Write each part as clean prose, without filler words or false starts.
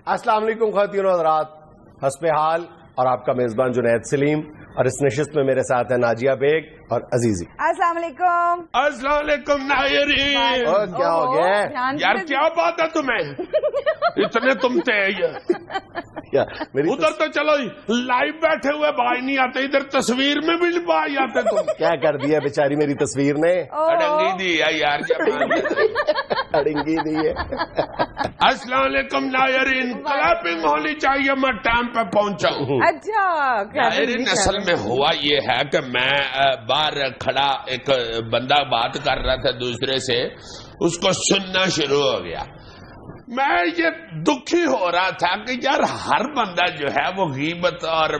السلام علیکم خواتین و حضرات، حسب حال اور آپ کا میزبان جنید سلیم، اور اس نشست میں میرے ساتھ ہیں ناجیہ بیگ اور عزیزی۔ السلام علیکم۔ السلام علیکم ناظرین۔ کیا ہو گیا یار کیا بات ہے تمہیں، اتنے تم تیز ادھر تو چلو لائیو بیٹھے ہوئے بھائی نہیں آتے، ادھر تصویر میں بھی بھائی آتے تم۔ کیا کر دیا بیچاری میری تصویر نے؟ اڑنگی دی ہے یار، اڑنگی دی ہے۔ السلام علیکم ناظرین، کلیپنگ ہونی چاہیے، میں ٹائم پہ پہنچا ہوں۔ اچھا ناظرین اصل میں ہوا یہ ہے کہ میں باہر کھڑا ایک بندہ بات کر رہا تھا دوسرے سے، اس کو سننا شروع ہو گیا۔ میں یہ دکھی ہو رہا تھا کہ یار ہر بندہ جو ہے وہ غیبت اور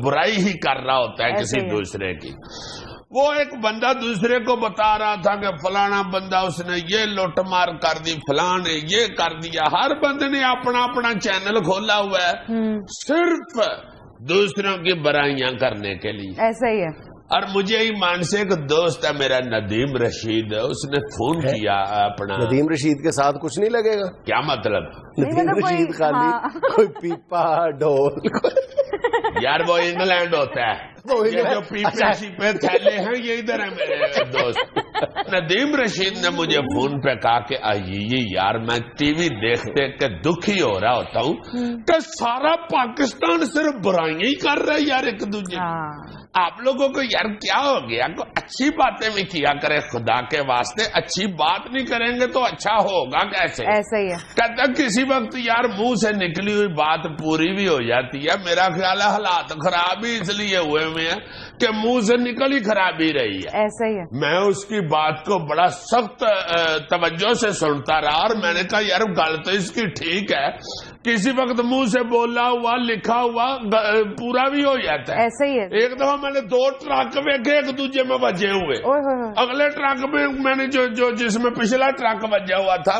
برائی ہی کر رہا ہوتا ہے کسی دوسرے کی۔ وہ ایک بندہ دوسرے کو بتا رہا تھا کہ فلانا بندہ اس نے یہ لوٹ مار کر دی، فلاں نے یہ کر دیا۔ ہر بندے نے اپنا اپنا چینل کھولا ہوا ہے صرف دوسروں کی برائیاں کرنے کے لیے۔ ایسا ہی ہے۔ اور مجھے ایمان سے ایک دوست ہے میرا ندیم رشید، اس نے فون کیا اپنا۔ ندیم رشید کے ساتھ کچھ نہیں لگے گا؟ کیا مطلب؟ ندیم رشید خالی کوئی پیپا ڈھول؟ یار وہ انگلینڈ ہوتا ہے، یہ جو پیپے شیپے تھیلے ہیں یہ ادھر ہے میرے دوست۔ ندیم رشید نے مجھے فون پہ کہا کہ آئیے یار میں ٹی وی دیکھتے کہ دکھی ہو رہا ہوتا ہوں کہ سارا پاکستان صرف برائیاں ہی کر رہا ہے یار ایک دوسرے۔ آپ لوگوں کو یار کیا ہو گیا؟ کو اچھی باتیں بھی کیا کرے خدا کے واسطے، اچھی بات نہیں کریں گے تو اچھا ہوگا کیسے؟ ایسا ہی ہے۔ کہتا کسی وقت یار منہ سے نکلی ہوئی بات پوری بھی ہو جاتی ہے۔ میرا خیال ہے حالات خراب ہی اس لیے ہوئے ہیں کہ منہ سے نکل ہی خراب ہی رہی ہے۔ ایسا ہی ہے۔ میں اس کی بات کو بڑا سخت توجہ سے سنتا رہا اور میں نے کہا یار گل تو اس کی ٹھیک ہے، کسی وقت منہ سے بولا ہوا لکھا ہوا پورا بھی ہو جاتا ہے۔ ایسا ہی ہے۔ ایک دفعہ میں نے 2 ٹرک دیکھے ایک دوسرے میں بجے ہوئے، اگلے ٹرک میں نے جو جس میں پچھلا ٹرک بجا ہوا تھا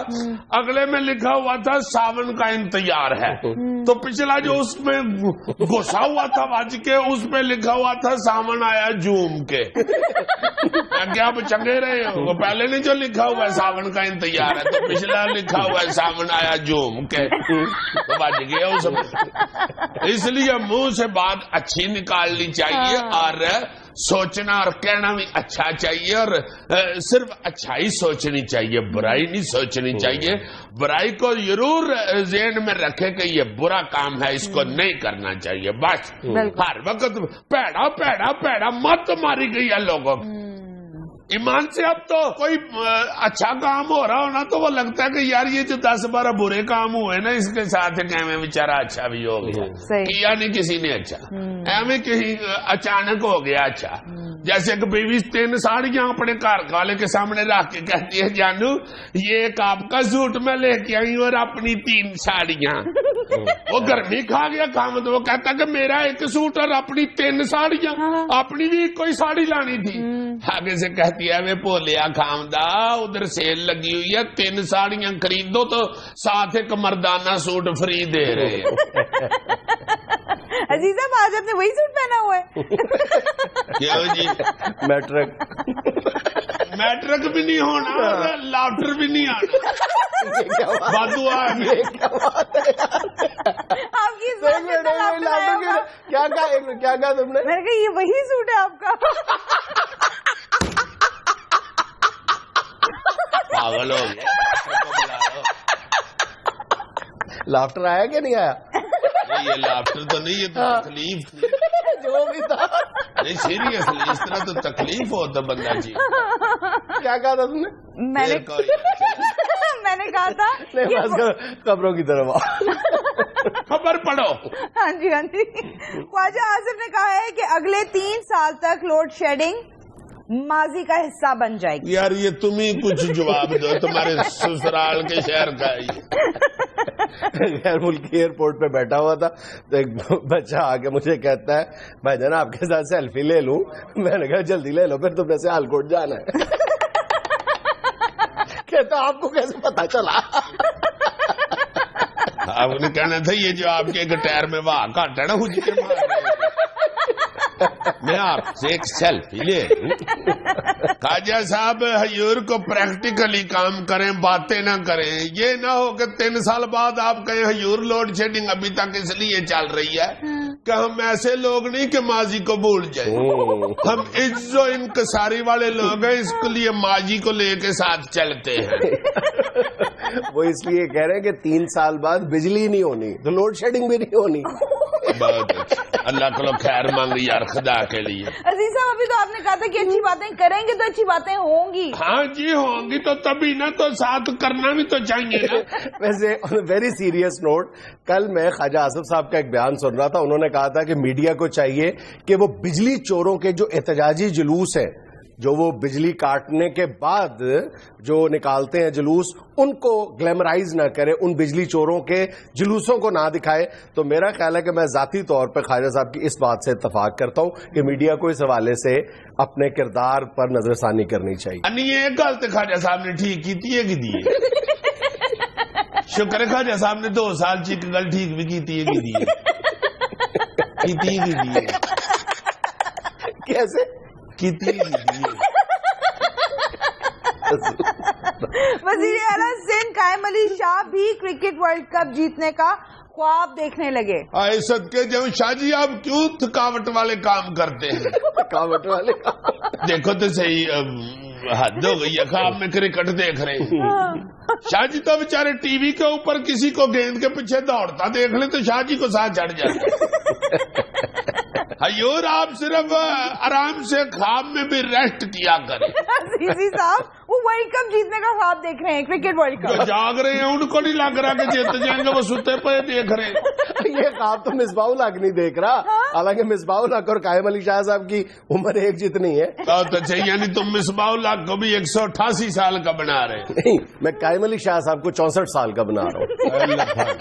اگلے میں لکھا ہوا تھا ساون کا انتظار ہے، تو پچھلا جو اس میں گھسا ہوا تھا بج کے اس پہ لکھا ہوا تھا ساون آیا جوم کے۔ کیا آپ چنگے رہے ہو؟ پہلے نے جو لکھا ہوا ہے ساون کا انتظار ہے تو پچھلا لکھا ہوا ہے ساون آیا جوم کے، تو بج گیا اس میں۔ اس لیے منہ سے بات اچھی نکالنی چاہیے اور سوچنا اور کہنا بھی اچھا چاہیے، اور صرف اچھائی سوچنی چاہیے، برائی نہیں سوچنی چاہیے۔ برائی کو ضرور ذہن میں رکھے کہ یہ برا کام ہے، اس کو نہیں کرنا چاہیے۔ بس ہر وقت پیڑا پیڑا پیڑا مت ماری گئی ہے لوگوں کی۔ ایمان سے اب تو کوئی اچھا کام ہو رہا ہونا تو وہ لگتا ہے کہ یار یہ جو 10-12 برے کام ہوئے نا اس کے ساتھ میں بیچارہ اچھا بھی ہو گیا، کیا نہیں کسی نے اچھا، ایویں کہیں اچانک ہو گیا اچھا۔ جیسے کہ بیوی 3 ساڑیاں اپنے گھر والے کے سامنے رکھ کے کہتی ہے جانو یہ ایک آپ کا سوٹ میں لے کے آئی اور اپنی 3 ساڑیاں۔ وہ گرمی کھا گیا کام، تو وہ کہتا کہ میرا ایک سوٹ اور اپنی 3 ساڑیاں، اپنی بھی کوئی ساڑی لانی تھی۔ آگے سے کہتی ہے میں بولیا خامدہ ادھر سیل لگی ہوئی ہے 3 ساڑیاں خریدو تو ساتھ ایک مردانہ سوٹ فری دے رہے ہیں۔ عزیز صاحب آج آپ نے وہی سوٹ پہنا ہوا ہے؟ کیوں جی؟ میٹرک بھی نہیں ہونا، لاٹر بھی نہیں آنا، بدوا ہے۔ آپ کی کیا کہا تم نے؟ میں نے کہا یہ وہی سوٹ ہے آپ کا؟ پاگل ہو گیا۔ لافٹر آیا کہ نہیں آیا؟ یہ لافٹر تو نہیں، یہ تو تکلیف تھی جو بھی تھا۔ نہیں سیریسلی اس طرح تو تکلیف ہوتا بندہ جی۔ کیا کہا تھا تم نے؟ میں نے کہا تھا خبروں کی طرف خبر پڑھو۔ ہاں جی خواجہ آصف نے کہا ہے کہ اگلے 3 سال تک لوڈ شیڈنگ ماضی کا حصہ بن جائے گی۔ یار یہ تم ہی کچھ جواب دو، تمہارے سسرال کے شہر کا ہے۔ غیر ملکی ایئرپورٹ پہ بیٹھا ہوا تھا تو ایک بچہ آ کے مجھے کہتا ہے بھائی جان آپ کے ساتھ سیلفی لے لوں؟ میں نے کہا جلدی لے لو پھر تم نے سیال کوٹ جانا ہے۔ کہتا آپ کو کیسے پتا چلا؟ آپ نے کہنا تھا یہ جو آپ کے ایک ٹائر میں وہاں کاٹا نا میں آپ سے ایک سیلفی لے لوں. خواجہ صاحب حضور کو پریکٹیکلی کام کریں, باتیں نہ کریں. یہ نہ ہو کہ 3 سال بعد آپ کہیں حضور لوڈ شیڈنگ ابھی تک اس لیے چل رہی ہے کہ ہم ایسے لوگ نہیں کہ ماضی کو بھول جائیں. ہم عز و انکساری والے لوگ ہیں, اس کے لیے ماضی کو لے کے ساتھ چلتے ہیں. وہ اس لیے کہہ رہے ہیں کہ 3 سال بعد بجلی نہیں ہونی تو لوڈ شیڈنگ بھی نہیں ہونی. بہت اچھا, اللہ کو خیر مانگ یار خدا کے لیے. عزیز صاحب ابھی تو آپ نے کہا تھا کہ اچھی باتیں کریں گے تو اچھی باتیں ہوں گی. ہاں جی ہوں گی, تو تبھی نہ تو ساتھ کرنا بھی تو چاہیے نا. ویسے ویری سیریس نوٹ, کل میں خواجہ آصف صاحب کا ایک بیان سن رہا تھا. انہوں نے کہا تھا کہ میڈیا کو چاہیے کہ وہ بجلی چوروں کے جو احتجاجی جلوس ہیں, جو وہ بجلی کاٹنے کے بعد جو نکالتے ہیں جلوس, ان کو گلیمرائز نہ کرے, ان بجلی چوروں کے جلوسوں کو نہ دکھائے. تو میرا خیال ہے کہ میں ذاتی طور پہ خواجہ صاحب کی اس بات سے اتفاق کرتا ہوں کہ میڈیا کو اس حوالے سے اپنے کردار پر نظر ثانی کرنی چاہیے. ایک گل تو خواجہ صاحب نے ٹھیک کی دیے. شکر ہے خواجہ صاحب نے 2 سال چ ایک گل ٹھیک بھی کی. کیسے وزیر اعلیٰ سندھ قائم علی شاہ بھی کرکٹ ورلڈ کپ جیتنے کا خواب دیکھنے لگے. صدقے جاؤں شاہ جی, آپ کیوں تھکاوٹ والے کام کرتے ہیں؟ تھکاوٹ والے دیکھو تو صحیح, حد ہو گئی ہے, خواب میں کرکٹ دیکھ رہے ہیں. شاہ جی تو بیچارے ٹی وی کے اوپر کسی کو گیند کے پیچھے دوڑتا دیکھ لیں تو شاہ جی کو ساتھ چڑھ جاتے. حضور آپ صرف آرام سے خواب میں بھی ریسٹ کیا کریں. عزیزی صاحب وہ ورلڈ کپ جیتنے کا خواب دیکھ رہے ہیں, کرکٹ ورلڈ جو کپ. جاگ رہے ہیں ان کو نہیں لگ رہا کہ جیت جائیں گے, وہ ستے پہ دیکھ رہے ہیں. یہ خواب تو مصباح الحق نہیں دیکھ رہا, حالانکہ مصباح الحق اور قائم علی شاہ صاحب کی عمر ایک جتنی ہے. تو چاہیے, یعنی تم مصباح الحق کو بھی 188 سال کا بنا رہے ہیں. نہیں, میں قائم علی شاہ صاحب کو 64 سال کا بنا رہا ہوں.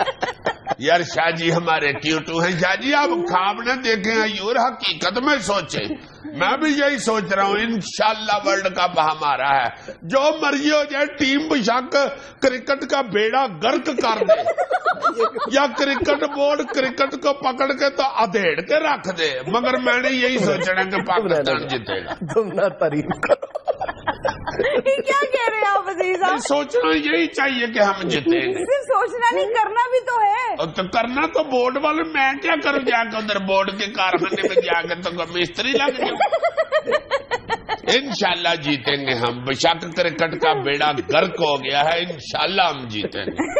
یار شاہ جی ہمارے کیوٹو ہیں. شاہ جی آپ خواب نہ دیکھیں حضور, حقیقت میں سوچیں. میں بھی یہی سوچ رہا ہوں, انشاءاللہ ورلڈ کپ ہمارا ہے. جو مرضی ہو جائے, ٹیم بشک کرکٹ کا بیڑا غرق کر دے, یا کرکٹ بورڈ کرکٹ کو پکڑ کے تو ادھیڑ کے رکھ دے, مگر میں نے یہی سوچنا کہ پاکستان جیتے گا. تم نہ تعریف کرو. کیا کہہ رہے ہیں آپ وزیر صاحب؟ سوچنا یہی چاہیے کہ ہم جیتیں گے. صرف سوچنا نہیں, کرنا بھی تو ہے. تو کرنا تو بورڈ والے, میں کیا کروں جا کے ادھر بورڈ کے کارخانے میں جا کے, تو مستری لگ جاؤں. انشاءاللہ جیتیں گے ہم, بشک کرکٹ کا بیڑا غرق ہو گیا ہے, انشاءاللہ ہم جیتیں گے.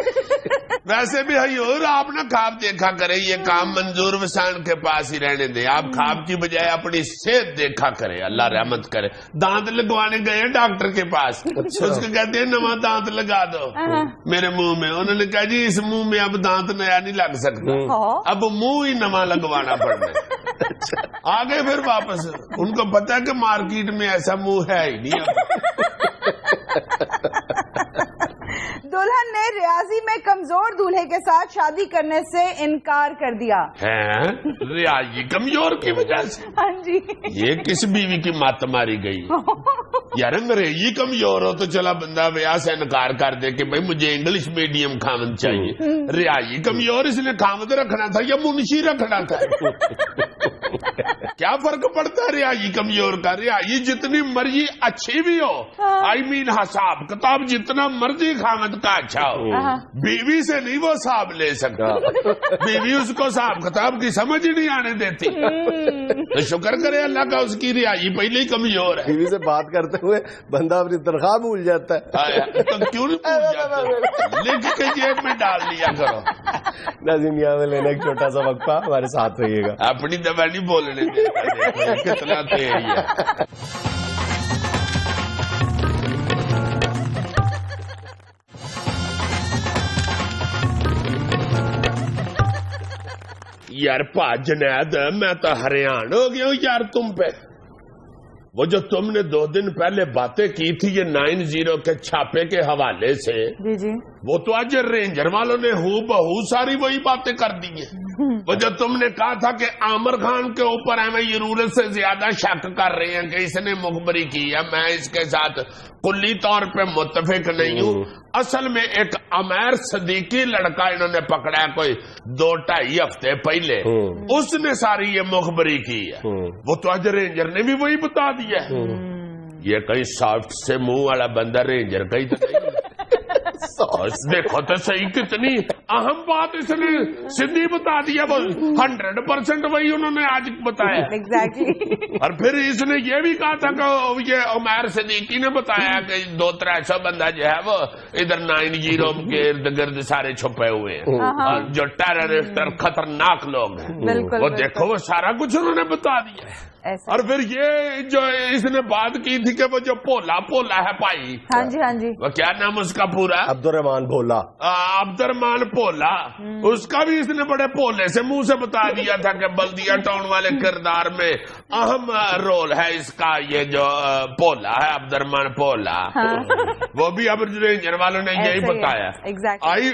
ویسے بھی حضور آپ نہ خواب دیکھا کریں, یہ کام منظور وسان کے پاس ہی رہنے دیں. آپ خواب کی بجائے اپنی صحت دیکھا کریں, اللہ رحمت کرے. دانت لگوانے گئے ڈاکٹر کے پاس, اس کو کہتے ہیں نواں دانت لگا دو میرے منہ میں. انہوں نے کہا جی اس منہ میں اب دانت نیا نہیں لگ سکتا, اب منہ ہی نواں لگوانا پڑنا. آگے پھر واپس, ان کو پتا ہے کہ مارکیٹ میں ایسا منہ ہے ہی نہیں. دلہن نے ریاضی میں کمزور دولہے کے ساتھ شادی کرنے سے انکار کر دیا. ریاضی کمزور کی وجہ سے؟ ہاں جی. یہ کس بیوی کی مات ماری گئی؟ یار انگریزی کمزور ہو تو چلا بندہ بیاہ سے انکار کر دے کہ بھائی مجھے انگلش میڈیم خامد چاہیے. ریاضی کمزور اس نے خامد رکھنا تھا یا منشی رکھنا تھا؟ کیا فرق پڑتا ہے ریاضی کمزور کا؟ ریاضی جتنی مرضی اچھی بھی ہو, آئی مین حساب کتاب جتنا مرضی خامد کا اچھا ہو, بیوی سے نہیں وہ حساب لے سکتا. بیوی اس کو حساب کتاب کی سمجھ ہی نہیں آنے دیتی. تو شکر کرے اللہ کا, اس کی ریاضی پہلے ہی کمزور ہے. بیوی سے بات کرتے ہوئے بندہ اپنی تنخواہ بھول جاتا ہے. تو کیوں نہیں بھول جاتا, لکھ کے جیب میں ڈال لیا کرو. ناظرین یہاں میں لینا ایک چھوٹا سا وقفہ, ہمارے ساتھ رہیے گا. اپنی دبا نہیں بولنے دیتا, کتنا تیز ہے. یار پا جنید, میں تو حیران ہو گیا ہوں یار تم پہ. وہ جو تم نے 2 دن پہلے باتیں کی تھی یہ 9-0 کے چھاپے کے حوالے سے, جی, وہ تو آج رینجر والوں نے ہو بہو ساری وہی باتیں کر دی ہیں. وہ جو تم نے کہا تھا کہ عامر خان کے اوپر ہمیں ضرورت سے زیادہ شک کر رہے ہیں کہ اس نے مخبری کی ہے، میں اس کے ساتھ کلی طور پہ متفق نہیں ہوں. اصل میں ایک عمیر صدیقی لڑکا انہوں نے پکڑا ہے کوئی 2-2.5 ہفتے پہلے، اس نے ساری یہ مخبری کی ہے. وہ تو آج رینجر نے بھی وہی بتا دیا ہے. یہ کہیں سافٹ سے منہ والا بندہ رینجر کہیں تو نہیں. دیکھو تو صحیح کتنی اہم بات اس نے سیدھی بتا دیا. وہ 100% وہی انہوں نے آج بتایا. ایگزیکٹلی. اور پھر اس نے یہ بھی کہا تھا کہ یہ عمیر صدیقی نے بتایا کہ 200-300 بندہ جو ہے وہ ادھر 90 کے ارد گرد سارے چھپے ہوئے ہیں اور جو ٹیررسٹ اور خطرناک لوگ ہیں وہ دیکھو وہ سارا کچھ انہوں نے بتا دیا. اور پھر یہ جو اس نے بات کی تھی کہ وہ جو پولا ہے بھائی، ہاں جی ہاں جی، وہ کیا نام اس کا پورا؟ عبد الرحمان بھولا. عبد الرحمان بھولا، اس کا بھی اس نے بڑے بھولے سے منہ سے بتا دیا تھا کہ بلدیہ ٹاؤن والے کردار میں اہم رول ہے اس کا یہ جو بھولا ہے عبد الرحمان بھولا. وہ بھی اب رینجر والوں نے یہی بتایا. I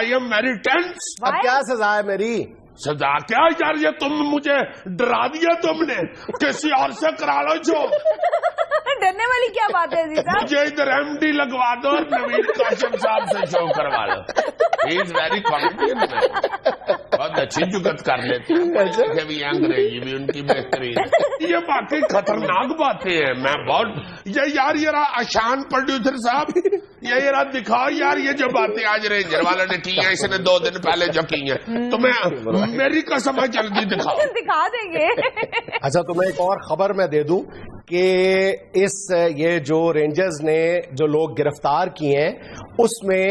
am very tense. اب کیا سزا ہے میری؟ سزا کیا یار، یہ تم مجھے ڈرا دیا تم نے. کسی اور سے کرا لو جو. ڈرنے والی کیا بات ہے جی صاحب؟ مجھے ادھر ایم ڈی لگوا دو اور نوید کاشم صاحب سے شو کروا لو. ہی از ویری کانفیڈنٹ. بہت اچھی جگت کر لیتے ہیں بھی، انگریزی بھی ان کی بہترین. یہ باقی خطرناک باتیں ہیں. میں بہت یار اشان پروڈیوسر صاحب یہ دکھاؤ یار یہ جو باتیں آج رینجر والوں نے کی ہیں، اس نے 2 دن پہلے جو کی ہیں، تو میں میری قسم ہے جلدی دکھاؤ. دکھا دیں گے. اچھا تمہیں ایک اور خبر میں دے دوں کہ یہ جو رینجرز نے جو لوگ گرفتار کیے ہیں اس میں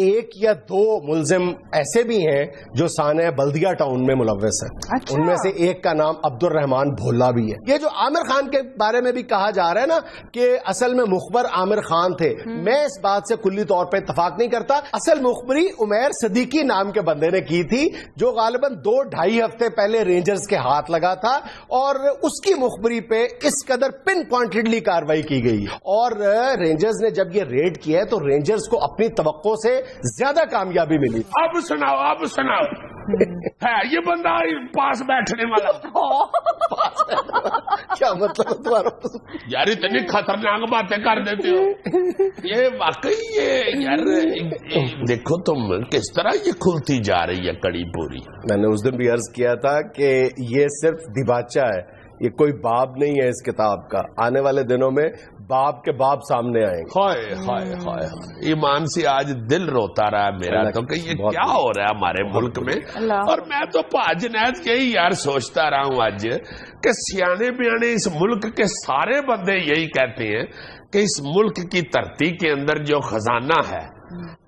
1 یا 2 ملزم ایسے بھی ہیں جو سانحہ بلدیہ ٹاؤن میں ملوث ہیں. ان میں سے ایک کا نام عبد الرحمان بھولا بھی ہے. یہ جو عامر خان کے بارے میں بھی کہا جا رہا ہے نا کہ اصل میں مخبر عامر خان تھے، میں اس بات سے کلی طور پہ اتفاق نہیں کرتا. اصل مخبری عمیر صدیقی نام کے بندے نے کی تھی جو غالباً 2-2.5 ہفتے پہلے رینجرز کے ہاتھ لگا تھا، اور اس کی مخبری پہ اس قدر پن پوائنٹڈلی کاروائی کی گئی. اور رینجرز نے جب یہ ریڈ کیا ہے تو رینجرز کو اپنی توقع سے زیادہ کامیابی ملی. اب سناؤ ہے یہ بندہ پاس بیٹھنے والا. کیا مطلب تمہارا؟ یار اتنی خطرناک باتیں کر دیتے ہو. یہ واقعی یہ یار دیکھو تم کس طرح یہ کھلتی جا رہی ہے کڑی پوری. میں نے اس دن بھی عرض کیا تھا کہ یہ صرف دیباچہ ہے، یہ کوئی باب نہیں ہے اس کتاب کا. آنے والے دنوں میں باب کے باب سامنے آئیں گے. ہائے ہائے ہائے، ایمان سے آج دل روتا رہا میرا تو کہ یہ کیا ہو رہا ہے ہمارے ملک میں. اور میں تو جنید کے ہی یار سوچتا رہا ہوں آج کہ سیانے بیانے اس ملک کے سارے بندے یہی کہتے ہیں کہ اس ملک کی دھرتی کے اندر جو خزانہ ہے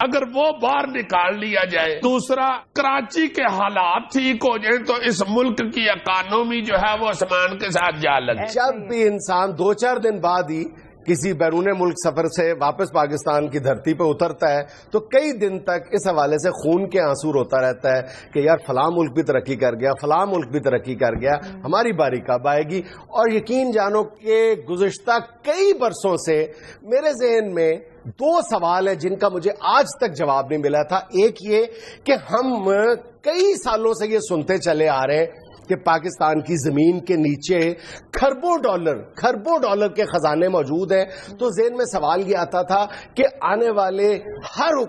اگر وہ باہر نکال لیا جائے، دوسرا کراچی کے حالات ٹھیک ہو جائیں تو اس ملک کی اکانومی جو ہے وہ آسمان کے ساتھ جا لگے. جب بھی انسان 2-4 دن بعد ہی کسی بیرون ملک سفر سے واپس پاکستان کی دھرتی پہ اترتا ہے تو کئی دن تک اس حوالے سے خون کے آنسو روتا رہتا ہے کہ یار فلاں ملک بھی ترقی کر گیا، فلاں ملک بھی ترقی کر گیا، ہماری باری کب آئے گی. اور یقین جانو کہ گزشتہ کئی برسوں سے میرے ذہن میں 2 سوال ہیں جن کا مجھے آج تک جواب نہیں ملا تھا. ایک یہ کہ ہم کئی سالوں سے یہ سنتے چلے آ رہے ہیں کہ پاکستان کی زمین کے نیچے کھربوں ڈالر کے خزانے موجود ہیں. تو ذہن میں سوال یہ آتا تھا کہ آنے والے ہر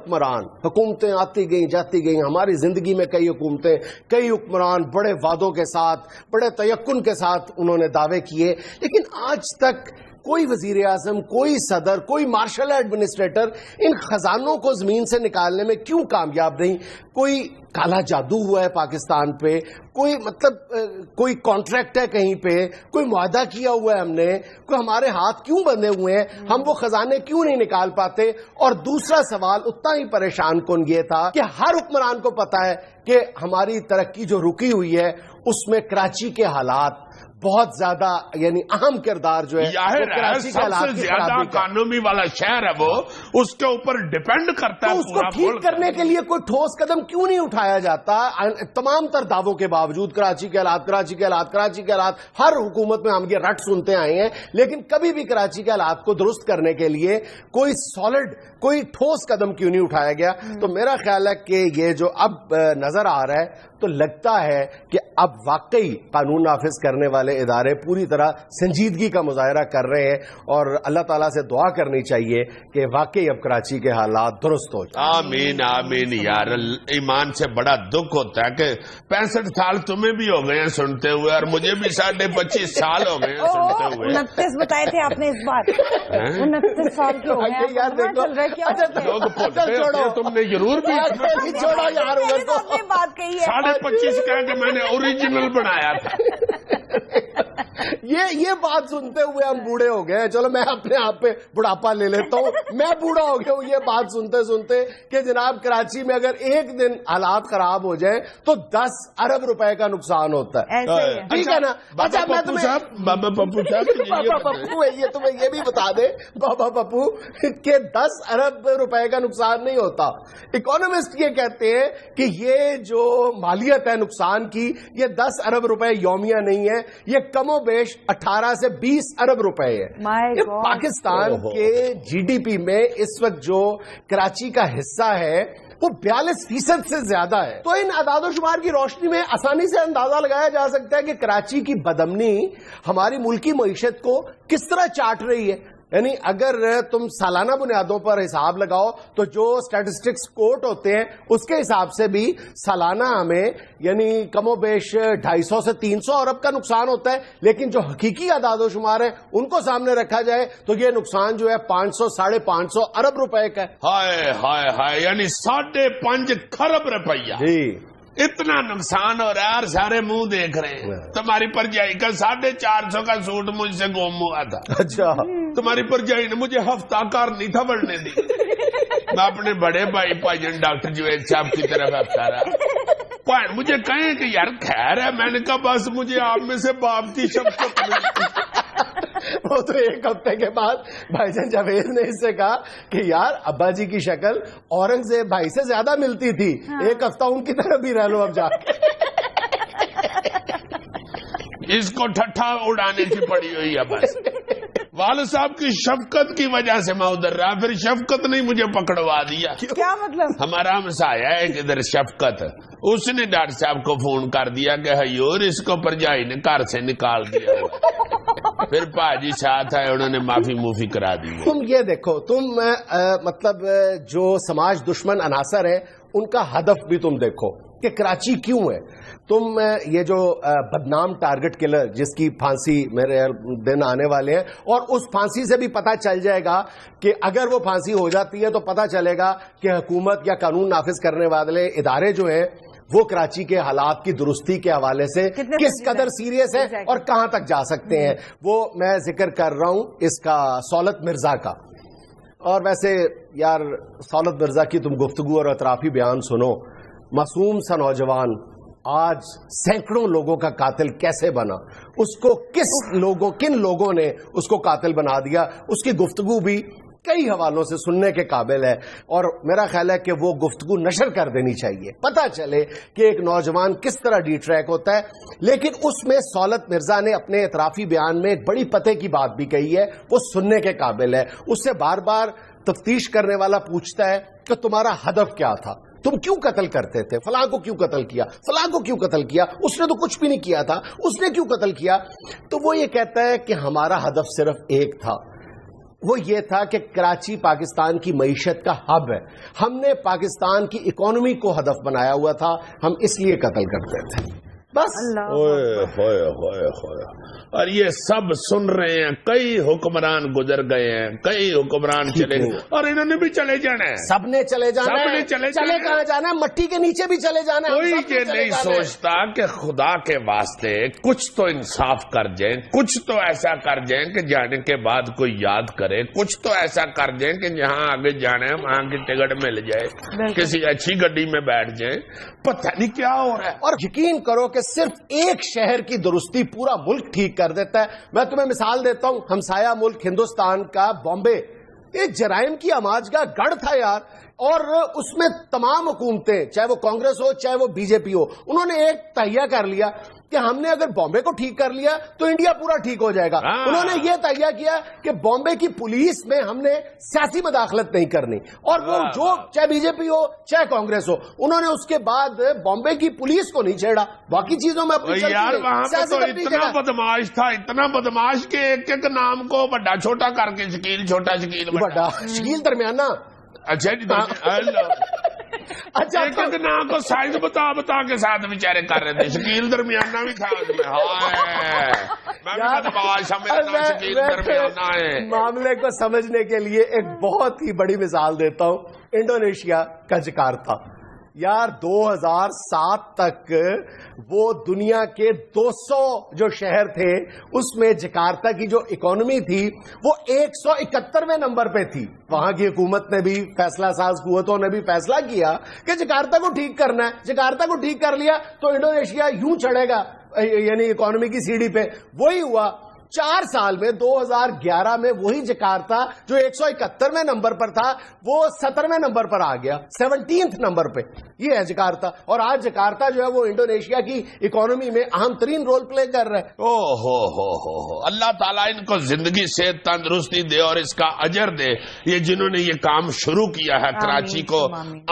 حکومتیں آتی گئیں جاتی گئیں، ہماری زندگی میں کئی حکمران بڑے وعدوں کے ساتھ، بڑے تیقن کے ساتھ انہوں نے دعوے کیے، لیکن آج تک کوئی وزیر اعظم، کوئی صدر، کوئی مارشل ایڈمنسٹریٹر ان خزانوں کو زمین سے نکالنے میں کیوں کامیاب نہیں؟ کوئی کالا جادو ہوا ہے پاکستان پہ؟ کوئی کانٹریکٹ ہے کہیں پہ؟ کوئی معاہدہ کیا ہوا ہے ہم نے؟ کوئی ہمارے ہاتھ کیوں بندھے ہوئے ہیں؟ ہم وہ خزانے کیوں نہیں نکال پاتے؟ اور دوسرا سوال اتنا ہی پریشان کن یہ تھا کہ ہر حکمران کو پتا ہے کہ ہماری ترقی جو رکی ہوئی ہے اس میں کراچی کے حالات بہت زیادہ یعنی اہم کردار جو ہے سب سے زیادہ اکانومی والا شہر ہے وہ، اس کے اوپر ڈیپینڈ کرتا ہے. تو اس کو ٹھیک کرنے کے لیے کوئی ٹھوس قدم کیوں نہیں اٹھایا جاتا؟ تمام تر دعووں کے باوجود کراچی کے حالات ہر حکومت میں ہم یہ رٹ سنتے آئے ہیں، لیکن کبھی بھی کراچی کے حالات کو درست کرنے کے لیے کوئی سالڈ، کوئی ٹھوس قدم کیوں نہیں اٹھایا گیا؟ تو میرا خیال ہے کہ یہ جو اب نظر آ رہا ہے تو لگتا ہے کہ اب واقعی قانون نافذ کرنے والے ادارے پوری طرح سنجیدگی کا مظاہرہ کر رہے ہیں، اور اللہ تعالیٰ سے دعا کرنی چاہیے کہ واقعی اب کراچی کے حالات درست ہو جائیں۔ آمین آمین یار، ایمان سے بڑا دکھ ہوتا ہے کہ 65 سال تمہیں بھی ہو گئے ہیں سنتے ہوئے، اور مجھے بھی 25.5 سال ہو گئے ہیں سنتے ہوئے۔ 29 بتائے تھے آپ نے اس بار، 29 سال کے ہو گئے ہیں، یار دیکھو، لوگ پھٹتے ہوتے ہیں، تم نے ضرور بھی چھوڑو یار عمر کو، آپ نے بات کہی ہے 25.5 کہہ کہ میں نے اوریجنل بنایا تھا۔ یہ بات سنتے ہوئے ہم بوڑھے ہو گئے ہیں، چلو میں اپنے آپ پہ بڑھاپا لے لیتا ہوں، میں بوڑھا ہو گیا ہوں یہ بات سنتے سنتے کہ جناب کراچی میں اگر ایک دن حالات خراب ہو جائیں تو 10 ارب روپے کا نقصان ہوتا ہے، ٹھیک ہے نا؟ اچھا میں بابا پپو صاحب بابا پپو ہے، یہ تمہیں یہ بھی بتا دے بابا پپو کہ 10 ارب روپے کا نقصان نہیں ہوتا۔ اکانومسٹ یہ کہتے ہیں کہ یہ جو مالیت ہے نقصان کی، یہ 10 ارب روپے یومیہ نہیں ہے، یہ کم و بیش 18 سے 20 ارب روپے ہے۔ یہ پاکستان کے جی ڈی پی میں اس وقت جو کراچی کا حصہ ہے وہ 42% سے زیادہ ہے۔ تو ان اعداد و شمار کی روشنی میں آسانی سے اندازہ لگایا جا سکتا ہے کہ کراچی کی بدامنی ہماری ملکی معیشت کو کس طرح چاٹ رہی ہے۔ یعنی اگر تم سالانہ بنیادوں پر حساب لگاؤ تو جو اسٹیٹسٹکس کوٹ ہوتے ہیں اس کے حساب سے بھی سالانہ ہمیں یعنی کم و بیش 250 سے 300 ارب کا نقصان ہوتا ہے، لیکن جو حقیقی اعداد و شمار ہیں ان کو سامنے رکھا جائے تو یہ نقصان جو ہے 500 ساڑھے 500 ارب روپے کا ہے۔ ہائے ہائے ہائے، یعنی 5.5 کھرب روپیہ جی اتنا نقصان ہو رہا ہے، اور سارے منہ دیکھ رہے ہیں۔ تمہاری پرجائی کا 450 کا سوٹ مجھ سے گم ہوا تھا، اچھا تمہاری پرجائی نے مجھے ہفتہ کار نہیں تھا بڑھنے دی۔ میں اپنے بڑے بھائی جان ڈاکٹر جوید صاحب کی طرف ہفتہ رہا، مجھے کہیں کہ یار خیر ہے، میں نے کہا بس مجھے آپ میں سے باپ کی شفقت ملتی۔ وہ تو ایک ہفتے کے بعد بھائی جان جاوید نے اس سے کہا کہ یار ابا جی کی شکل اورنگزیب بھائی سے زیادہ ملتی تھی، ایک ہفتہ ان کی طرف بھی رہ لو اب جا کے۔ اس کو ٹھٹھا اڑانے کی پڑی ہوئی ہے بس۔ والد صاحب کی شفقت کی وجہ سے میں ادھر رہا، پھر شفقت نے مجھے پکڑوا دیا۔ کیا مطلب؟ ہمارا ہمسایہ ہے کہ ادھر شفقت، اس نے ڈاکٹر صاحب کو فون کر دیا کہ حیور اس کو پرجائی نے گھر سے نکال دیا ہوا۔ پھر پاجی ساتھ آئے، انہوں نے معافی کرا دی۔ تم یہ دیکھو، تم مطلب جو سماج دشمن عناصر ہیں ان کا ہدف بھی تم دیکھو کہ کراچی کیوں ہے۔ تم یہ جو بدنام ٹارگٹ کلر جس کی پھانسی میرے دن آنے والے ہیں، اور اس پھانسی سے بھی پتہ چل جائے گا کہ اگر وہ پھانسی ہو جاتی ہے تو پتہ چلے گا کہ حکومت یا قانون نافذ کرنے والے ادارے جو ہیں وہ کراچی کے حالات کی درستی کے حوالے سے کس قدر سیریس ہے اور کہاں تک جا سکتے ہیں۔ وہ میں ذکر کر رہا ہوں اس کا سولت مرزا کا۔ اور ویسے یار سولت مرزا کی تم گفتگو اور اطرافی بیان سنو، معصوم سا نوجوان آج سینکڑوں لوگوں کا قاتل کیسے بنا، اس کو کن لوگوں نے اس کو قاتل بنا دیا، اس کی گفتگو بھی کئی حوالوں سے سننے کے قابل ہے، اور میرا خیال ہے کہ وہ گفتگو نشر کر دینی چاہیے، پتہ چلے کہ ایک نوجوان کس طرح ڈی ٹریک ہوتا ہے۔ لیکن اس میں سولت مرزا نے اپنے اعترافی بیان میں ایک بڑی پتے کی بات بھی کہی ہے، وہ سننے کے قابل ہے۔ اس سے بار بار تفتیش کرنے والا پوچھتا ہے کہ تمہارا ہدف کیا تھا، تم کیوں قتل کرتے تھے، فلاں کو کیوں قتل کیا، فلاں کو کیوں قتل کیا، اس نے تو کچھ بھی نہیں کیا تھا، اس نے کیوں قتل کیا؟ تو وہ یہ کہتا ہے کہ ہمارا ہدف صرف ایک تھا، وہ یہ تھا کہ کراچی پاکستان کی معیشت کا ہب ہے، ہم نے پاکستان کی اکانومی کو ہدف بنایا ہوا تھا، ہم اس لیے قتل کرتے تھے بس۔ اور یہ سب سن رہے ہیں، کئی حکمران گزر گئے ہیں، کئی حکمران چلے گئے، اور انہوں نے بھی چلے جانا ہے، سب نے چلے جانا سب ہے، نے چلے کہاں جانا ہے، مٹی کے نیچے بھی چلے جانا ہے۔ کوئی یہ نہیں سوچتا کہ خدا کے واسطے کچھ تو انصاف کر جائیں، کچھ تو ایسا کر جائیں کہ جانے کے بعد کوئی یاد کرے، کچھ تو ایسا کر جائیں کہ جہاں آگے جانا ہے وہاں کی ٹکٹ مل جائے، کسی اچھی گڈی میں بیٹھ جائیں، پتہ نہیں کیا ہو رہا ہے۔ اور یقین کرو کہ صرف ایک شہر کی درستی پورا ملک ٹھیک کر دیتا ہے۔ میں تمہیں مثال دیتا ہوں، ہمسایہ ملک ہندوستان کا بامبے ایک جرائم کی آماج کا گڑھ تھا یار، اور اس میں تمام حکومتیں چاہے وہ کانگریس ہو چاہے وہ بی جے پی ہو، انہوں نے ایک تہیہ کر لیا کہ ہم نے اگر بامبے کو ٹھیک کر لیا تو انڈیا پورا ٹھیک ہو جائے گا. انہوں نے یہ تہیہ کیا کہ بامبے کی پولیس میں ہم نے سیاسی مداخلت نہیں کرنی, اور وہ جو چاہے بی جے پی ہو چاہے کانگریس ہو, انہوں نے اس کے بعد بامبے کی پولیس کو نہیں چھیڑا, باقی چیزوں میں اپنی یار وہاں پہ تو اتنا بدماش تھا, اتنا بدماش کہ ایک ایک نام کو بڑا چھوٹا کر کے شکیل چھوٹا شکیل بڑا شکیل درمیانہ. اچھا جی ایک ایک نام کو سائز بتا کے ساتھ بیچارے کر رہے تھے, شکیل درمیانہ بھی تھا اس میں. معاملے کو سمجھنے کے لیے ایک بہت ہی بڑی مثال دیتا ہوں, انڈونیشیا کا جکارتا. یار 2007 تک وہ دنیا کے 200 جو شہر تھے اس میں جکارتا کی جو اکانومی تھی وہ 171ویں نمبر پہ تھی. وہاں کی حکومت نے بھی, فیصلہ ساز قوتوں نے بھی فیصلہ کیا کہ جکارتا کو ٹھیک کرنا ہے. جکارتا کو ٹھیک کر لیا تو انڈونیشیا یوں چڑھے گا, یعنی اکانومی کی سیڑھی پہ. وہی ہوا 4 سال میں. 2011 میں وہی جکارتا جو 171ویں نمبر پر تھا وہ 17ویں نمبر پر آ گیا, 17th نمبر پہ. یہ ہے جکارتا, اور آج جکارتا جو ہے وہ انڈونیشیا کی اکانومی میں اہم ترین رول پلے کر رہا ہے. ہو اللہ تعالیٰ ان کو زندگی سے تندرستی دے اور اس کا اجر دے, یہ جنہوں نے یہ کام شروع کیا ہے کراچی کو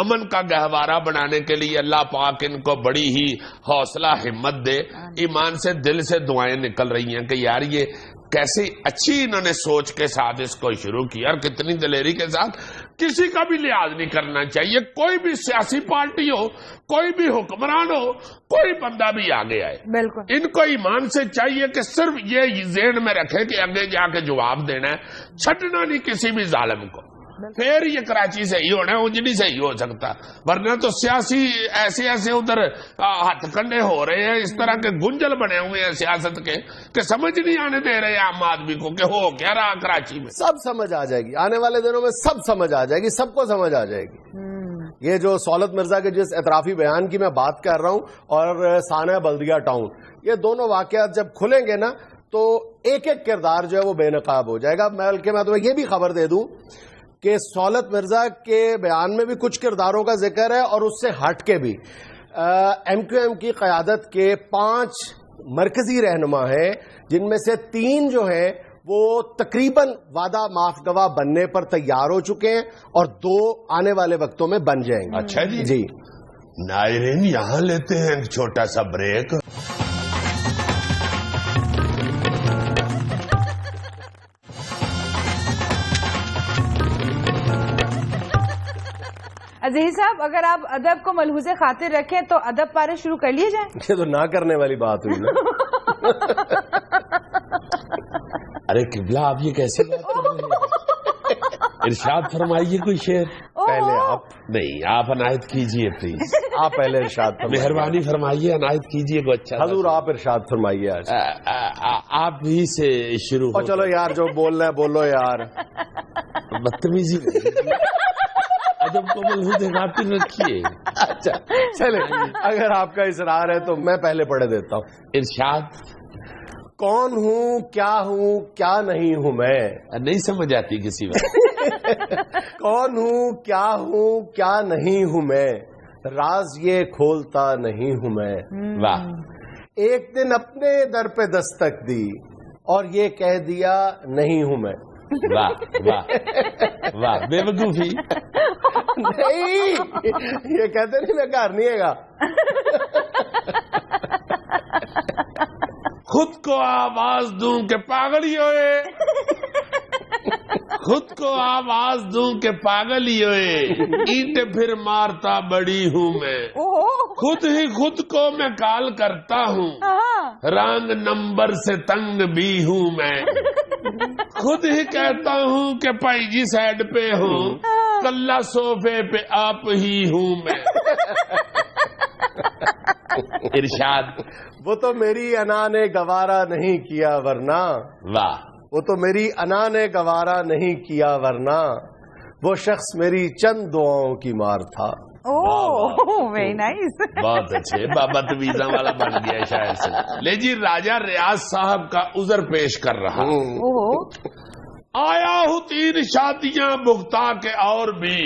امن کا گہوارہ بنانے کے لیے. اللہ پاک ان کو بڑی ہی حوصلہ ہمت دے. ایمان سے دل سے دعائیں نکل رہی ہیں کہ یار یہ کیسے اچھی انہوں نے سوچ کے ساتھ اس کو شروع کیا, اور کتنی دلیری کے ساتھ. کسی کا بھی لحاظ نہیں کرنا چاہیے, کوئی بھی سیاسی پارٹی ہو, کوئی بھی حکمران ہو, کوئی بندہ بھی آگے آئے. بالکل ان کو ایمان سے چاہیے کہ صرف یہ ذہن میں رکھے کہ آگے جا کے جواب دینا ہے, چھٹنا نہیں کسی بھی ظالم کو. پھر یہ کراچی صحیح ہونا ہے, اجڑی صحیح ہو سکتا, ورنہ تو سیاسی ایسے ادھر ہاتھ کنڈے ہو رہے ہیں, اس طرح کے گنجل بنے ہوئے ہیں سیاست کے کہ سمجھ نہیں آنے دے رہے عام آدمی کو کہ ہو کیا رہا کراچی میں. سب سمجھ آ جائے گی آنے والے دنوں میں, سب سمجھ آ جائے گی, سب کو سمجھ آ جائے گی. یہ جو سہولت مرزا کے جس اعترافی بیان کی میں بات کر رہا ہوں اور ثانیہ بلدیہ ٹاؤن, یہ دونوں واقعات جب کھلیں گے نا تو ایک ایک کردار جو ہے وہ بے نقاب ہو جائے گا. بلکہ میں تمہیں یہ بھی خبر دے دوں کہ سہولت مرزا کے بیان میں بھی کچھ کرداروں کا ذکر ہے, اور اس سے ہٹ کے بھی ایم کیو ایم کی قیادت کے 5 مرکزی رہنما ہیں, جن میں سے 3 جو ہیں وہ تقریباً وعدہ معاف گواہ بننے پر تیار ہو چکے ہیں, اور 2 آنے والے وقتوں میں بن جائیں گے. اچھا جی ناظرین, یہاں لیتے ہیں ایک چھوٹا سا بریک. عزیز صاحب, اگر آپ ادب کو ملحوظ خاطر رکھیں تو ادب پارے شروع کر لیے جائیں. یہ تو نہ کرنے والی بات ہوئی نا. ارے قبلہ, آپ یہ کیسے بات کر رہے ہیں؟ ارشاد فرمائیے کوئی شعر. پہلے آپ نہیں, آپ عنایت کیجئے پلیز. آپ پہلے ارشاد فرمائیے, مہربانی فرمائیے, عنایت کیجئے کو. اچھا حضور آپ ارشاد فرمائیے آج. آپ ہی سے شروع ہو. چلو یار, جو بولنا ہے بولو یار. بدتمیزی ادب کو ملحوظ خاطر رکھیے. اچھا چلے, اگر آپ کا اصرار ہے تو میں پہلے پڑھ دیتا ہوں. ارشاد. کون ہوں کیا نہیں ہوں میں, نہیں سمجھ آتی کسی وقت. کون ہوں کیا نہیں ہوں میں, راز یہ کھولتا نہیں ہوں میں. واہ. ایک دن اپنے در پہ دستک دی اور یہ کہہ دیا نہیں ہوں میں. واہ واہ واہ, بے وقوفی. نہیں, یہ کہتے نہیں میں گھر نہیں ہے گا. خود کو آواز دوں کہ پاگل ہی ہوئے, خود کو آواز دوں کہ پاگل ہی ہوئے, اینٹ پھر مارتا بڑی ہوں میں. خود ہی خود کو میں کال کرتا ہوں, رانگ نمبر سے تنگ بھی ہوں میں. خود ہی کہتا ہوں کہ پائی جی سائڈ پہ ہوں, کلہ صوفے پہ آپ ہی ہوں میں. ارشاد. وہ تو میری انا نے گوارا نہیں کیا ورنہ. واہ. وہ تو میری انا نے گوارا نہیں کیا ورنہ, وہ شخص میری چند دعاؤں کی مار تھا. Very nice. بہت اچھے, بابا تویزا والا بن گیا شاید سے. لے جی, راجہ ریاض صاحب کا عذر پیش کر رہا. آیا ہوں 3 شادیاں بھگتا کے اور بھی,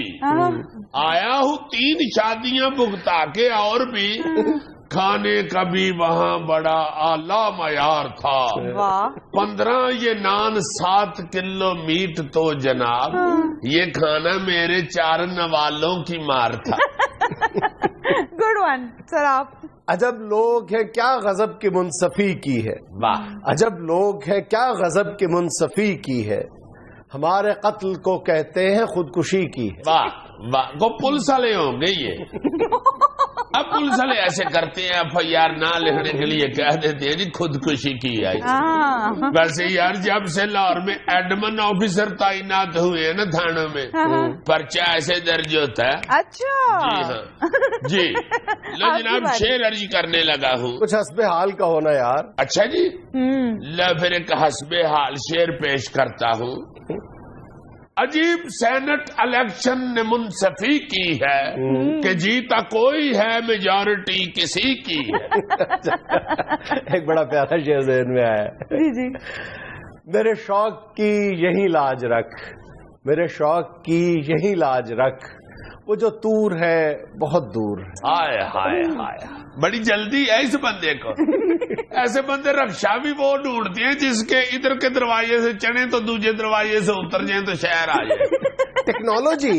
آیا ہوں 3 شادیاں بھگتا کے اور بھی, کھانے کا بھی وہاں بڑا اعلیٰ معیار تھا. واہ 15 یہ نان 7 کلو میٹ تو جناب یہ کھانا میرے 4 نوالوں کی مار تھا. گڈ ون سر. آپ عجب لوگ ہیں کیا غضب کی منصفی کی ہے. واہ عجب لوگ ہیں کیا غضب کی منصفی کی ہے. ہمارے قتل کو کہتے ہیں خودکشی کی ہے. واہ واہ. وہ پولیس والے ہوں گے یہ. اب پولیس والے ایسے کرتے ہیں FIR نہ لکھنے کے لیے کہہ دیتے ہیں جی خودکشی کی ہے. ویسے یار جب سے لاہور میں ایڈمن آفیسر تعینات ہوئے ہیں نا تھانوں میں پرچہ ایسے درج ہوتا ہے. اچھا جی ہاں جی. لو جناب شعر عرض کرنے لگا ہوں. کچھ حسب حال کا ہونا یار. اچھا جی لو پھر ایک حسب حال شعر پیش کرتا ہوں. عجیب سینٹ الیکشن نے منصفی کی ہے کہ جیتا کوئی ہے میجورٹی کسی کی ہے. ایک بڑا پیارا شعر ذہن میں آیا. جی جی. میرے شوق کی یہی لاج رکھ. میرے شوق کی یہی لاج رکھ. وہ جو دور ہے بہت دور ہے. ہائے ہائے ہائے. بڑی جلدی ہے اس بندے کو. ایسے بندے رکشا بھی وہ ڈھونڈتے ہیں جس کے ادھر کے دروازے سے چڑھیں تو دوسرے دروازے سے اتر جائیں تو شہر آ جائے. ٹیکنالوجی.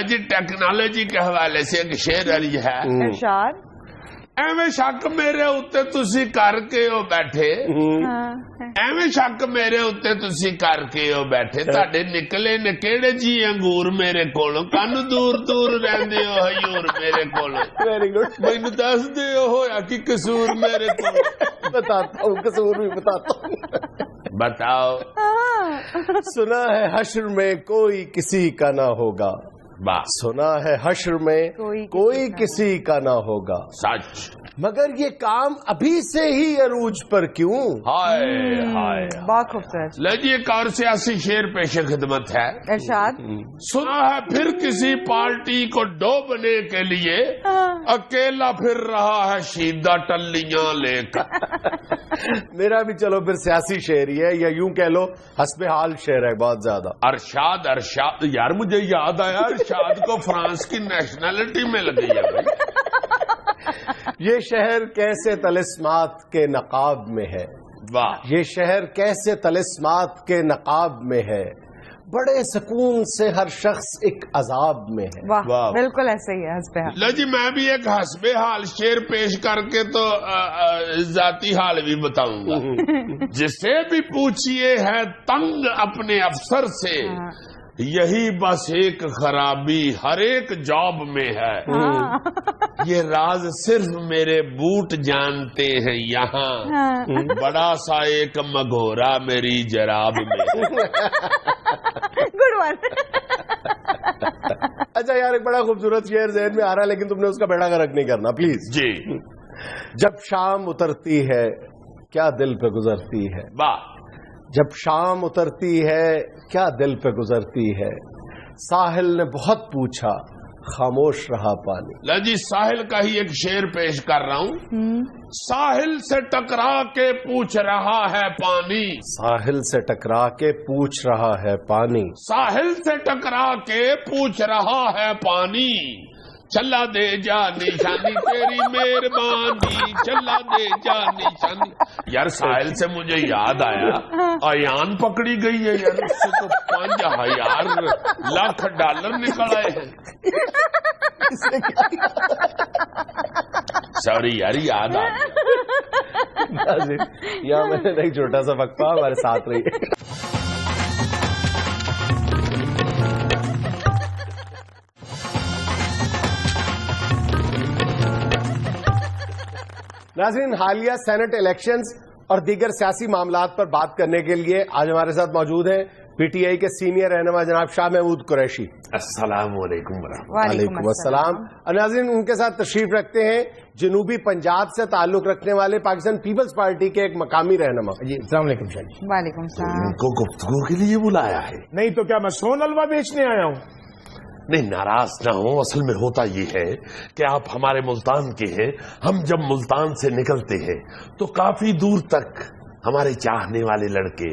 جی ٹیکنالوجی کے حوالے سے ایک شعر علی ہے. ارشاد. ایویں شک میرے اتنے تسی کر کے وہ بیٹھے. ایویں شک میرے اتنے تسی کر کے وہ بیٹھے. تھے نکلے نے کہڑے جی انگور میرے کولوں کن دور دور رہندے ہو حیور میرے کولوں. Very good. مینوں دس دے ہویا کی قصور میرے کولوں. بتاتا ہوں قصور بھی بتاتا ہوں. بتاؤ. سنا ہے حشر میں کوئی کسی کا نہ ہوگا. سنا ہے حشر میں کوئی کسی کا نہ ہوگا. سچ. مگر یہ کام ابھی سے ہی عروج پر کیوں. ہائے ہائے. بہت خوبصورت. لیجیے ایک اور سیاسی شعر پیش خدمت ہے. ارشاد. سنا ہے پھر کسی پارٹی کو ڈوبنے کے لیے اکیلا پھر رہا ہے شیدہ ٹلیاں لے کر. میرا بھی چلو پھر سیاسی شعر ہی ہے یا یوں کہہ لو حسب حال شعر ہے بہت زیادہ. ارشاد. ارشاد یار مجھے یاد آیا ارشاد کو فرانس کی نیشنلٹی میں لگی ہے بھائی. یہ شہر کیسے طلسمات کے نقاب میں ہے. واہ. یہ شہر کیسے طلسمات کے نقاب میں ہے. بڑے سکون سے ہر شخص ایک عذاب میں ہے. واہ بالکل ایسے ہی ہے حسب حال. لو جی میں بھی ایک حسب حال شعر پیش کر کے تو ذاتی حال بھی بتاؤں گا. جسے بھی پوچھئے ہے تنگ اپنے افسر سے یہی بس ایک خرابی ہر ایک جاب میں ہے. یہ راز صرف میرے بوٹ جانتے ہیں یہاں بڑا سا ایک مگھورا میری جراب میں. Good one. اچھا یار ایک بڑا خوبصورت شعر ذہن میں آ رہا ہے لیکن تم نے اس کا بیڑا گرک نہیں کرنا پلیز. جی. جب شام اترتی ہے کیا دل پہ گزرتی ہے. واہ. جب شام اترتی ہے کیا دل پہ گزرتی ہے. ساحل نے بہت پوچھا خاموش رہا پانی. جی ساحل کا ہی ایک شعر پیش کر رہا ہوں. ساحل سے ٹکرا کے پوچھ رہا ہے پانی. ساحل سے ٹکرا کے پوچھ رہا ہے پانی. ساحل سے ٹکرا کے پوچھ رہا ہے پانی. چلا دے جا نشانی تیری مہربانی. چلا دے جا نشانی. یار ساحل سے مجھے یاد آیا ایان پکڑی گئی ہے یار. اس سے تو 5,000 لاکھ ڈالر نکل آئے ہیں. سوری یار یاد آ یہاں میں نے ایک چھوٹا سا وقفہ ہمارے ساتھ رہی. ناظرین حالیہ سینٹ الیکشنز اور دیگر سیاسی معاملات پر بات کرنے کے لیے آج ہمارے ساتھ موجود ہیں پی ٹی آئی کے سینئر رہنما جناب شاہ محمود قریشی. السلام علیکم ورحمۃ. وعلیکم السلام. اور ناظرین ان کے ساتھ تشریف رکھتے ہیں جنوبی پنجاب سے تعلق رکھنے والے پاکستان پیپلز پارٹی کے ایک مقامی رہنما. جی السلام علیکم شاہ جی. وعلیکم السلام. ان کو گفتگو کے لیے بلایا ہے. نہیں تو کیا میں سون حلوہ بیچنے آیا ہوں. نہیں ناراض نہ ہو. اصل میں ہوتا یہ ہے کہ آپ ہمارے ملتان کے ہیں. ہم جب ملتان سے نکلتے ہیں تو کافی دور تک ہمارے چاہنے والے لڑکے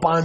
5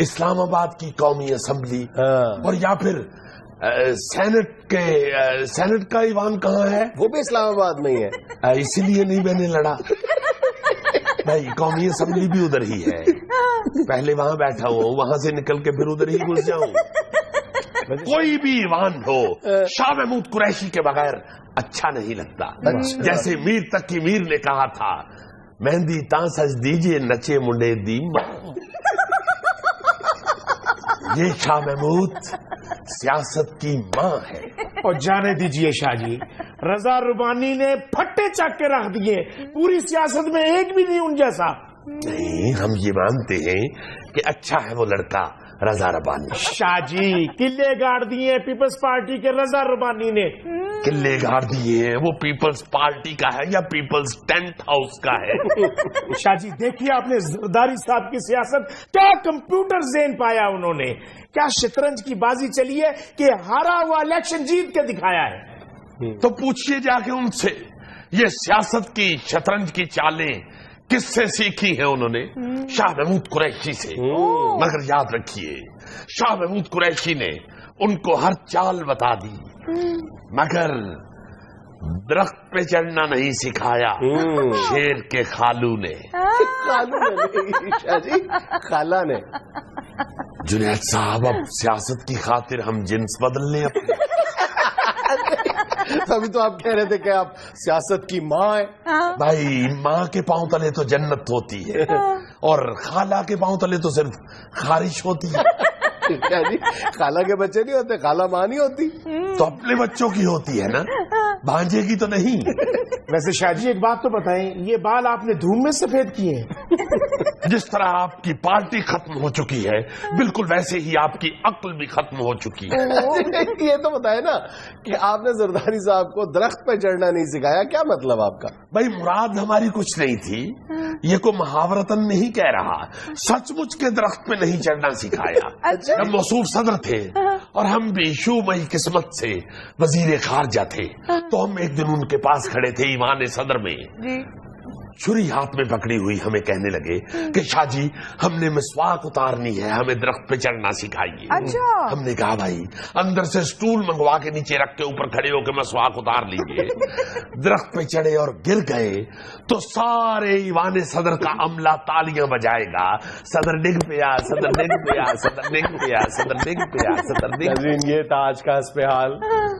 اسلام آباد کی قومی اسمبلی ہاں اور یا پھر سینٹ کا ایوان کہاں ہے؟ وہ بھی اسلام آباد میں ہی ہے. اسی لیے نہیں میں نے لڑا بھائی. قومی اسمبلی بھی ادھر ہی ہے, پہلے وہاں بیٹھا ہوں, وہاں سے نکل کے پھر ادھر ہی گھس جاؤں. کوئی بھی ایوان ہو شاہ محمود قریشی کے بغیر اچھا نہیں لگتا. جیسے میر تقی میر نے کہا تھا, مہندی تاں سج دیجئے نچے منڈے دی ماں. یہ شاہ محمود سیاست کی ماں ہے. اور جانے دیجئے شاہ جی, رضا ربانی نے پھٹے چک کے رکھ دیے, پوری سیاست میں ایک بھی نہیں ان جیسا. نہیں, ہم یہ مانتے ہیں کہ اچھا ہے وہ لڑکا رضا ربانی. شاہ جی قلعے گاڑ دیے پیپلز پارٹی کے رضا ربانی نے. قلعے گاڑ دیے ہیں, وہ پیپلز پارٹی کا ہے یا پیپلز ٹینٹ ہاؤس کا ہے؟ شاہ جی دیکھیے آپ نے زرداری صاحب کی سیاست, کیا کمپیوٹر ذہن پایا انہوں نے, کیا شطرنج کی بازی چلی ہے کہ ہارا ہوا الیکشن جیت کے دکھایا ہے. تو پوچھئے جا کے ان سے, یہ سیاست کی شطرنج کی چالیں کس سے سیکھی ہیں انہوں نے؟ شاہ محمود قریشی سے. مگر یاد رکھیے, شاہ محمود قریشی نے ان کو ہر چال بتا دی, مگر درخت پہ چڑھنا نہیں سکھایا شیر کے خالو نے. خالو نے شاہ جی, خالہ نے. جنید صاحب اب سیاست کی خاطر ہم جنس بدل لیں اپنے. ابھی تو آپ کہہ رہے تھے کہ آپ سیاست کی ماں ہیں. بھائی ماں کے پاؤں تلے تو جنت ہوتی ہے اور خالہ کے پاؤں تلے تو صرف خارش ہوتی ہے. کیا جی, خالہ کے بچے نہیں ہوتے, خالہ ماں نہیں ہوتی. تو اپنے بچوں کی ہوتی ہے نا, بھانجے کی تو نہیں. ویسے شاہ جی ایک بات تو بتائیں, یہ بال آپ نے دھوم میں سفید کیے ہیں. جس طرح آپ کی پارٹی ختم ہو چکی ہے, بالکل ویسے ہی آپ کی عقل بھی ختم ہو چکی ہے. یہ تو بتائے نا کہ آپ نے زرداری صاحب کو درخت پہ چڑھنا نہیں سکھایا, کیا مطلب آپ کا؟ بھائی مراد ہماری کچھ نہیں تھی, یہ کو محاورتن نہیں کہہ رہا, سچ مچ کے درخت پہ نہیں چڑھنا سکھایا. جب موصوف صدر تھے اور ہم بھی شومئی قسمت سے وزیر خارجہ تھے, تو ہم ایک دن ان کے پاس کھڑے تھے ایوان صدر میں, چھری ہاتھ میں پکڑی ہوئی ہمیں کہنے لگے کہ شاہ جی ہم نے مسواک اتارنی ہے, ہمیں درخت پہ چڑھنا سکھائیے. ہم نے کہا بھائی اندر سے سٹول منگوا کے نیچے رکھ کے اوپر کھڑے ہو کے مسواک اتار لیجیے. درخت پہ چڑھے اور گر گئے تو سارے ایوان صدر کا عملہ تالیاں بجائے گا, صدر ڈگ پیا, صدر ڈگ پیا, صدر ڈگ پیا, صدر ڈگ پیا, صدر ڈگ. ناظرین یہ تھا آج کا حسب حال.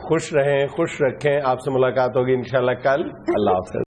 خوش رہیں, خوش رکھیں. آپ سے ملاقات ہوگی انشاءاللہ کل. اللہ حافظ.